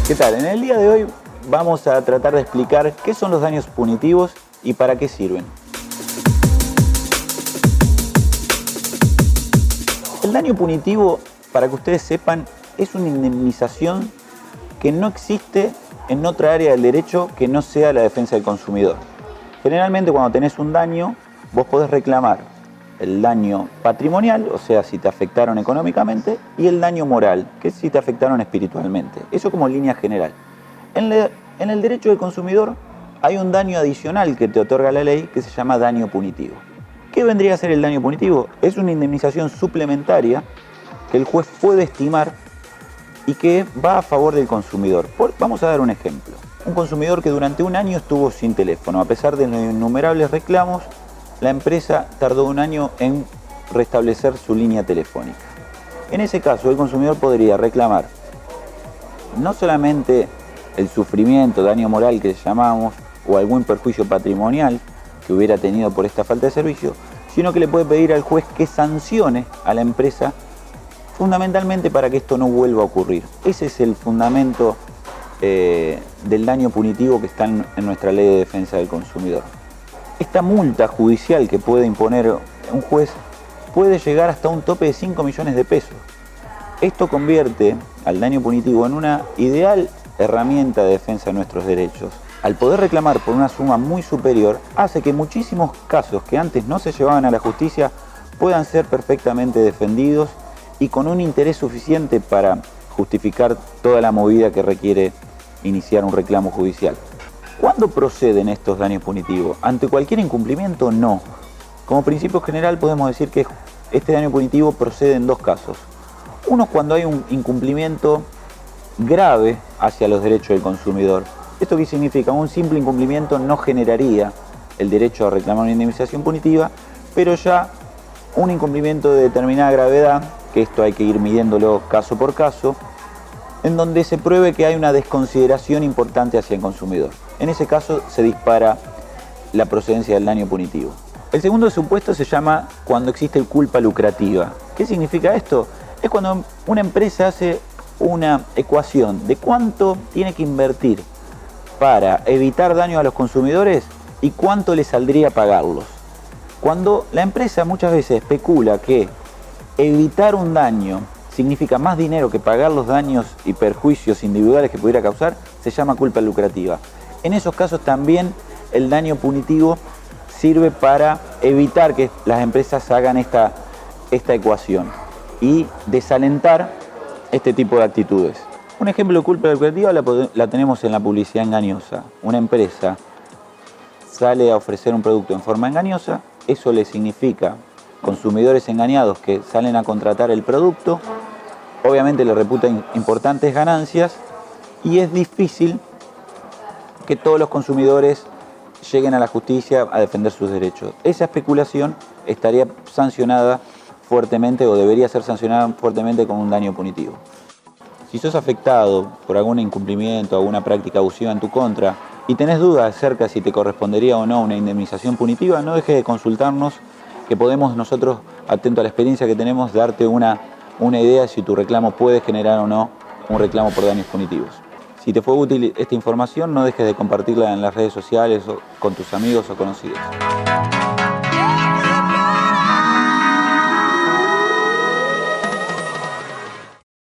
¿Qué tal? En el día de hoy vamos a tratar de explicar qué son los daños punitivos y para qué sirven. El daño punitivo, para que ustedes sepan, es una indemnización que no existe en otra área del derecho que no sea la defensa del consumidor. Generalmente cuando tenés un daño, vos podés reclamar el daño patrimonial, o sea, si te afectaron económicamente, y el daño moral, que es si te afectaron espiritualmente. Eso como línea general. En el derecho del consumidor hay un daño adicional que te otorga la ley que se llama daño punitivo. ¿Qué vendría a ser el daño punitivo? Es una indemnización suplementaria que el juez puede estimar y que va a favor del consumidor. Vamos a dar un ejemplo. Un consumidor que durante un año estuvo sin teléfono. A pesar de los innumerables reclamos, la empresa tardó un año en restablecer su línea telefónica. En ese caso, el consumidor podría reclamar no solamente el sufrimiento, daño moral que llamamos, o algún perjuicio patrimonial que hubiera tenido por esta falta de servicio, sino que le puede pedir al juez que sancione a la empresa fundamentalmente para que esto no vuelva a ocurrir. Ese es el fundamento del daño punitivo que está en nuestra ley de defensa del consumidor. Esta multa judicial que puede imponer un juez puede llegar hasta un tope de 5 millones de pesos. Esto convierte al daño punitivo en una ideal herramienta de defensa de nuestros derechos. Al poder reclamar por una suma muy superior, hace que muchísimos casos que antes no se llevaban a la justicia puedan ser perfectamente defendidos y con un interés suficiente para justificar toda la movida que requiere iniciar un reclamo judicial. ¿Cuándo proceden estos daños punitivos? ¿Ante cualquier incumplimiento? No. Como principio general podemos decir que este daño punitivo procede en dos casos. Uno, cuando hay un incumplimiento grave hacia los derechos del consumidor. ¿Esto qué significa? Un simple incumplimiento no generaría el derecho a reclamar una indemnización punitiva, pero ya un incumplimiento de determinada gravedad, que esto hay que ir midiéndolo caso por caso, en donde se pruebe que hay una desconsideración importante hacia el consumidor. En ese caso se dispara la procedencia del daño punitivo. El segundo supuesto se llama cuando existe culpa lucrativa. ¿Qué significa esto? Es cuando una empresa hace una ecuación de cuánto tiene que invertir para evitar daño a los consumidores y cuánto le saldría pagarlos. Cuando la empresa muchas veces especula que evitar un daño significa más dinero que pagar los daños y perjuicios individuales que pudiera causar, se llama culpa lucrativa. En esos casos también el daño punitivo sirve para evitar que las empresas hagan esta ecuación y desalentar este tipo de actitudes. Un ejemplo de culpa lucrativa la tenemos en la publicidad engañosa. Una empresa sale a ofrecer un producto en forma engañosa, eso le significa consumidores engañados que salen a contratar el producto, obviamente le reputa importantes ganancias y es difícil que todos los consumidores lleguen a la justicia a defender sus derechos. Esa especulación estaría sancionada fuertemente o debería ser sancionada fuertemente con un daño punitivo. Si sos afectado por algún incumplimiento o alguna práctica abusiva en tu contra y tenés dudas acerca si te correspondería o no una indemnización punitiva, no dejes de consultarnos, que podemos nosotros, atento a la experiencia que tenemos, darte una idea de si tu reclamo puede generar o no un reclamo por daños punitivos. Si te fue útil esta información, no dejes de compartirla en las redes sociales o con tus amigos o conocidos.